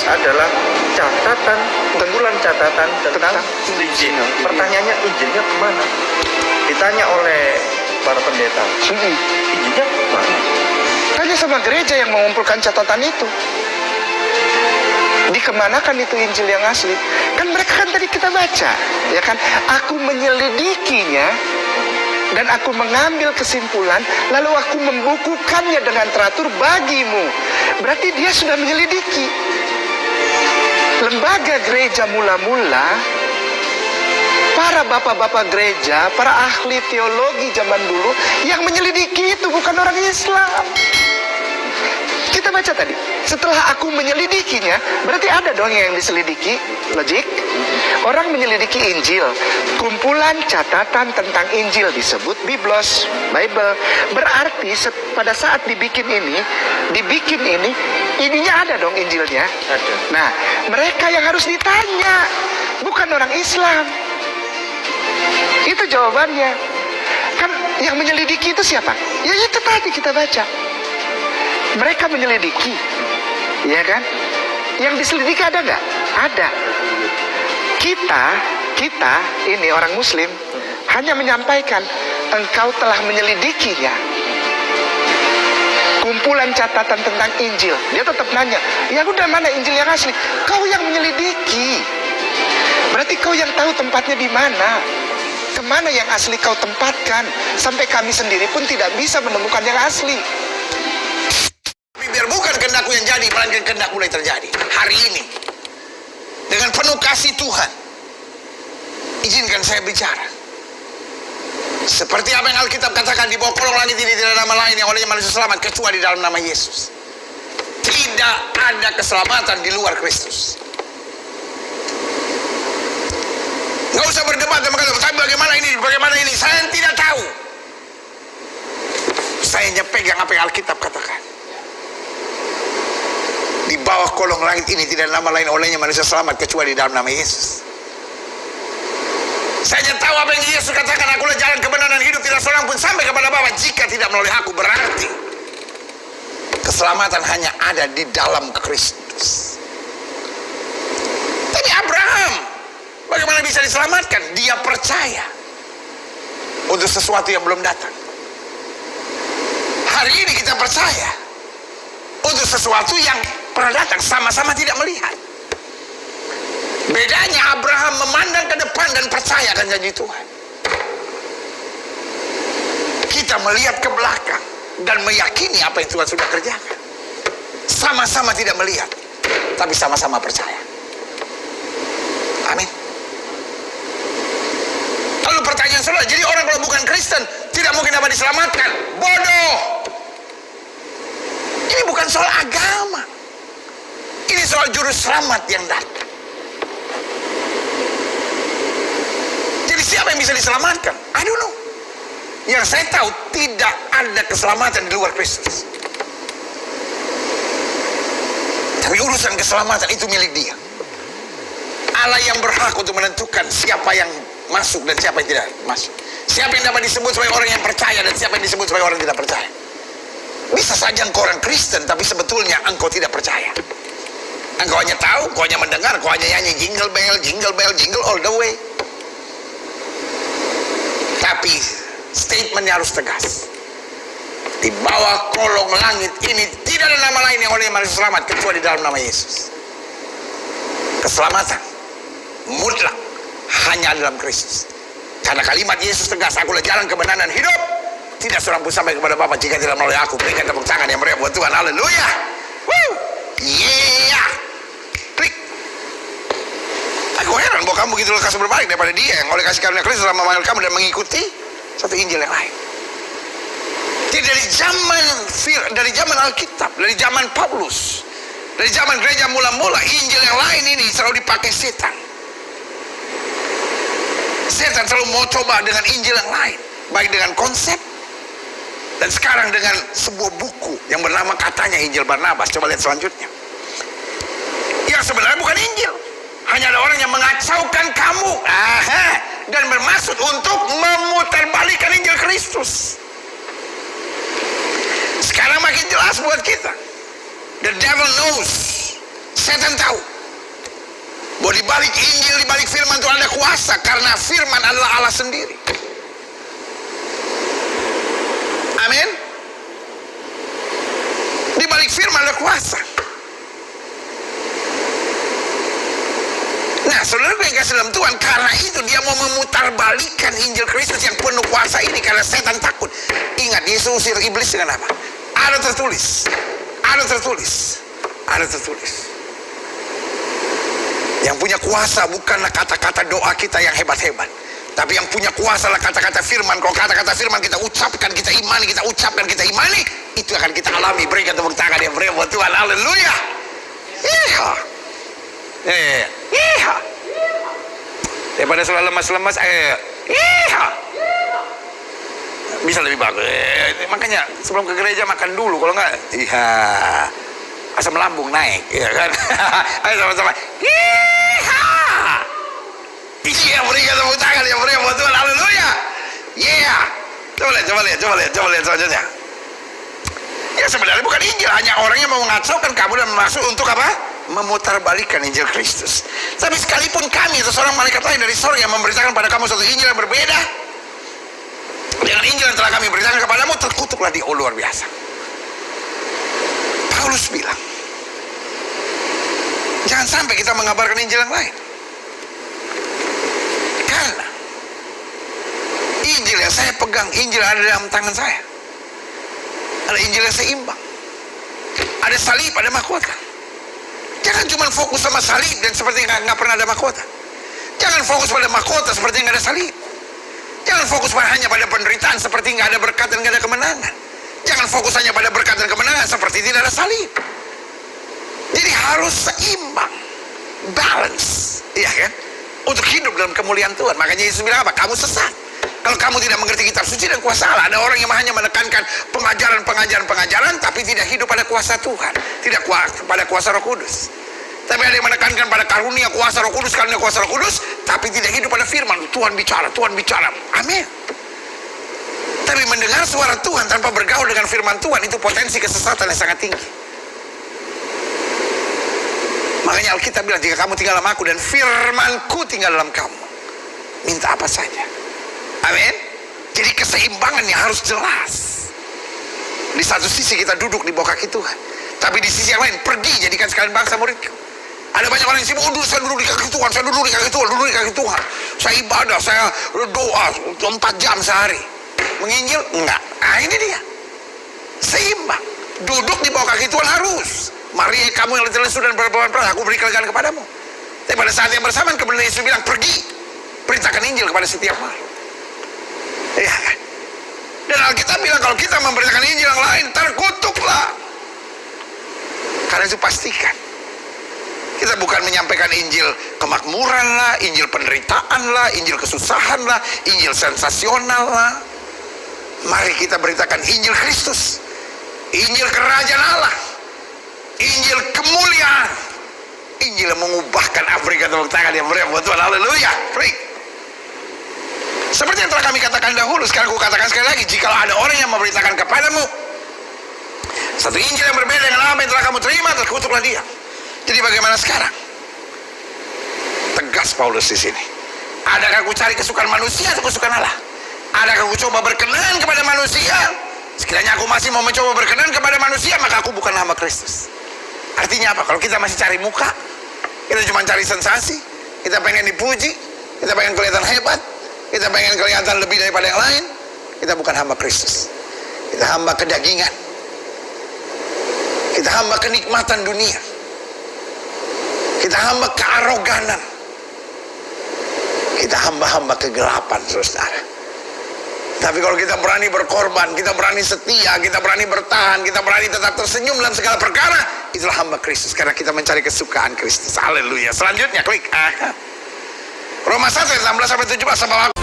adalah catatan, kumpulan catatan tentang Injil. Pertanyaannya, Injilnya kemana? Ditanya oleh para pendeta, Injilnya kemana? Tanya sama gereja yang mengumpulkan catatan itu. Dikemanakan itu Injil yang asli? Kan mereka kan tadi kita baca, ya kan? Aku menyelidikinya dan aku mengambil kesimpulan, lalu aku membukukannya dengan teratur bagimu. Berarti dia sudah menyelidiki. Lembaga gereja mula-mula, para bapak-bapak gereja, para ahli teologi zaman dulu yang menyelidiki itu, bukan orang Islam. Kita baca tadi, setelah aku menyelidikinya, berarti ada dong yang diselidiki. Logik. Orang menyelidiki Injil, kumpulan catatan tentang Injil disebut Biblos, Bible. Berarti pada saat dibikin ini, ininya ada dong Injilnya. Ada. Nah, mereka yang harus ditanya, bukan orang Islam. Itu jawabannya. Kan yang menyelidiki itu siapa? Ya itu tadi kita baca. Mereka menyelidiki, ya kan? Yang diselidiki ada nggak? Ada. Kita ini orang Muslim hanya menyampaikan, engkau telah menyelidikinya. Kumpulan catatan tentang Injil. Dia tetap nanya, ya udah mana Injil yang asli? Kau yang menyelidiki. Berarti kau yang tahu tempatnya di mana. Kemana yang asli kau tempatkan? Sampai kami sendiri pun tidak bisa menemukan yang asli. Biar bukan kehendakku yang jadi, melainkan kehendak mulai terjadi hari ini. Dengan penuh kasih Tuhan, izinkan saya bicara. Seperti apa yang Alkitab katakan, di bawah kolong langit ini tidak ada nama lain yang olehnya manusia selamat kecuali dalam nama Yesus. Tidak ada keselamatan di luar Kristus. Nggak usah berdebat dan berkata, tapi bagaimana ini, saya tidak tahu. Saya hanya pegang apa yang Alkitab katakan. Di bawah kolong langit ini tidak ada nama lain olehnya manusia selamat kecuali dalam nama Yesus. Saya hanya tahu apa yang Yesus katakan, akulah jalan kebenaran dan hidup, tidak seorang pun sampai kepada Bapa jika tidak melalui aku. Berarti keselamatan hanya ada di dalam Kristus. Tapi Abraham bagaimana bisa diselamatkan? Dia percaya untuk sesuatu yang belum datang. Hari ini kita percaya untuk sesuatu yang pernah datang, sama-sama tidak melihat. Bedanya Abraham memandang ke depan dan percaya akan janji Tuhan. Kita melihat ke belakang dan meyakini apa yang Tuhan sudah kerjakan. Sama-sama tidak melihat, tapi sama-sama percaya. Amin. Lalu pertanyaan saudara, jadi orang kalau bukan Kristen tidak mungkin dapat diselamatkan? Bodoh. Ini bukan soal agama. Ini soal juru selamat yang datang. Jadi siapa yang bisa diselamatkan? I don't know. Yang saya tahu tidak ada keselamatan di luar Kristus. Tapi urusan keselamatan itu milik Dia. Allah yang berhak untuk menentukan siapa yang masuk dan siapa yang tidak masuk. Siapa yang dapat disebut sebagai orang yang percaya dan siapa yang disebut sebagai orang yang tidak percaya. Bisa saja engkau orang Kristen, tapi sebetulnya engkau tidak percaya. Engkau hanya tahu, engkau hanya mendengar, engkau hanya nyanyi jingle bell, jingle all the way. Tapi statementnya harus tegas. Di bawah kolong langit ini tidak ada nama lain yang oleh manusia selamat kecuali dalam nama Yesus. Keselamatan mutlak hanya dalam Kristus. Karena kalimat Yesus tegas, akulah jalan kebenaran dan hidup. Tidak seorang pun sampai kepada Bapa jika tidak melalui aku. Berikan tepuk tangan yang meriah buat Tuhan. Haleluya. Woo. Yeah. Klik. Aku heran bahwa kamu begitu lekas berbalik daripada Dia yang oleh kasih karunia Kristus telah memanggil kamu dan mengikuti satu Injil yang lain. Jadi dari zaman Alkitab, dari zaman Paulus, dari zaman gereja mula-mula, Injil yang lain ini selalu dipakai setan. Setan selalu mau coba dengan Injil yang lain, baik dengan konsep dan sekarang dengan sebuah buku yang bernama katanya Injil Barnabas. Coba lihat selanjutnya. Yang sebenarnya bukan Injil, hanya ada orang yang mengacaukan kamu dan bermaksud untuk memutarbalikkan Injil Kristus. Sekarang makin jelas buat kita. The devil knows. setan tahu bahwa di balik Injil, di balik firman Tuhan ada kuasa, karena firman adalah Allah sendiri. Amin. Di balik firman ada kuasa. Nah, saudara yang kasih dalam Tuhan, karena itu dia mau memutarbalikkan Injil Kristus yang penuh kuasa ini, karena setan takut. Ingat, Yesus usir iblis dengan apa? Ada tertulis. Yang punya kuasa bukanlah kata-kata doa kita yang hebat-hebat, tapi yang punya kuasa adalah kata-kata firman. Kalau kata-kata firman kita ucapkan, kita imani, itu akan kita alami. Berikan tepuk tangan yang beri buat Tuhan. Haleluya. Iya. Iya. Daripada selalu lemas-lemas, iya. Bisa lebih bagus. Makanya sebelum ke gereja makan dulu, kalau enggak, iya. Asam lambung naik, ya kan? Ayo sama-sama. Iya, berikan tepuk tangan yang beri buat Tuhan. Haleluya. Iya. Coba lihat selanjutnya. Ya sebenarnya bukan Injil, hanya orang yang mau mengacaukan kamu dan maksud untuk apa? Memutarbalikkan Injil Kristus. Tapi sekalipun kami atau seorang malaikat lain dari sorga yang memberitakan pada kamu satu Injil yang berbeda dengan Injil yang telah kami beritakan kepadamu, terkutuklah dia. Oh, luar biasa. Paulus bilang, jangan sampai kita mengabarkan Injil yang lain, karena Injil yang saya pegang, Injil ada dalam tangan saya, ada Injil yang seimbang, ada salib, ada mahkota. Jangan cuma fokus sama salib dan seperti nggak pernah ada mahkota. Jangan fokus pada mahkota seperti nggak ada salib. Jangan fokus hanya pada penderitaan seperti nggak ada berkat dan nggak ada kemenangan. Jangan fokus hanya pada berkat dan kemenangan seperti tidak ada salib. Jadi harus seimbang, balance, iya kan? Untuk hidup dalam kemuliaan Tuhan. Makanya Yesus bilang apa? Kamu sesat kalau kamu tidak mengerti kitab suci dan kuasa Allah. Ada orang yang hanya menekankan pengajaran, tapi tidak hidup pada kuasa Tuhan, tidak pada kuasa Roh Kudus. Tapi ada yang menekankan pada karunia kuasa Roh Kudus, tapi tidak hidup pada firman. Tuhan bicara. Amin. Tapi mendengar suara Tuhan tanpa bergaul dengan firman Tuhan, itu potensi kesesatan yang sangat tinggi. Makanya Alkitab bilang, jika kamu tinggal dalam aku dan firmanku tinggal dalam kamu, minta apa saja. Amin. Jadi keseimbangannya harus jelas. Di satu sisi kita duduk di bawah kaki Tuhan, tapi di sisi yang lain, pergi jadikan sekalian bangsa muridku. Ada banyak orang yang sibuk, saya duduk di kaki Tuhan, saya ibadah, saya doa 4 jam sehari. Menginjil? Enggak. Nah ini dia, seimbang. Duduk di bawah kaki Tuhan harus. Mari kamu yang letih lesu dan berbeban berat, aku beri kelegaan kepadamu. Tapi pada saat yang bersamaan kemudian Yesus bilang, pergi, beritakan Injil kepada setiap makhluk. Iya kan? Dan Alkitab bilang kalau kita memberitakan Injil yang lain, terkutuklah. Karena itu pastikan, kita bukan menyampaikan Injil kemakmuran lah, Injil penderitaan lah, Injil kesusahan lah, Injil sensasional lah. Mari kita beritakan Injil Kristus, Injil kerajaan Allah, Injil kemuliaan, Injil yang mengubahkan Afrika. Tepuk tangan yang meriah buat Tuhan. Haleluya. Seperti yang telah kami katakan dahulu, sekarang aku katakan sekali lagi, jikalau ada orang yang memberitakan kepadamu satu Injil yang berbeda dengan apa yang telah kamu terima, terkutuklah dia. Jadi bagaimana sekarang? Tegas Paulus di sini. Adakah aku cari kesukaan manusia atau kesukaan Allah? Adakah aku coba berkenan kepada manusia? Sekiranya aku masih mau mencoba berkenan kepada manusia, maka aku bukan hamba Kristus. Artinya apa? Kalau kita masih cari muka, kita cuma cari sensasi, kita pengen dipuji, kita pengen kelihatan hebat, kita pengen kelihatan lebih daripada yang lain, kita bukan hamba Kristus. Kita hamba kedagingan, kita hamba kenikmatan dunia, kita hamba kearoganan, kita hamba-hamba kegelapan, saudara. Tapi kalau kita berani berkorban, kita berani setia, kita berani bertahan, kita berani tetap tersenyum dalam segala perkara, itulah hamba Kristus, karena kita mencari kesukaan Kristus. Haleluya. Selanjutnya klik Roma 1 ayat 16-17.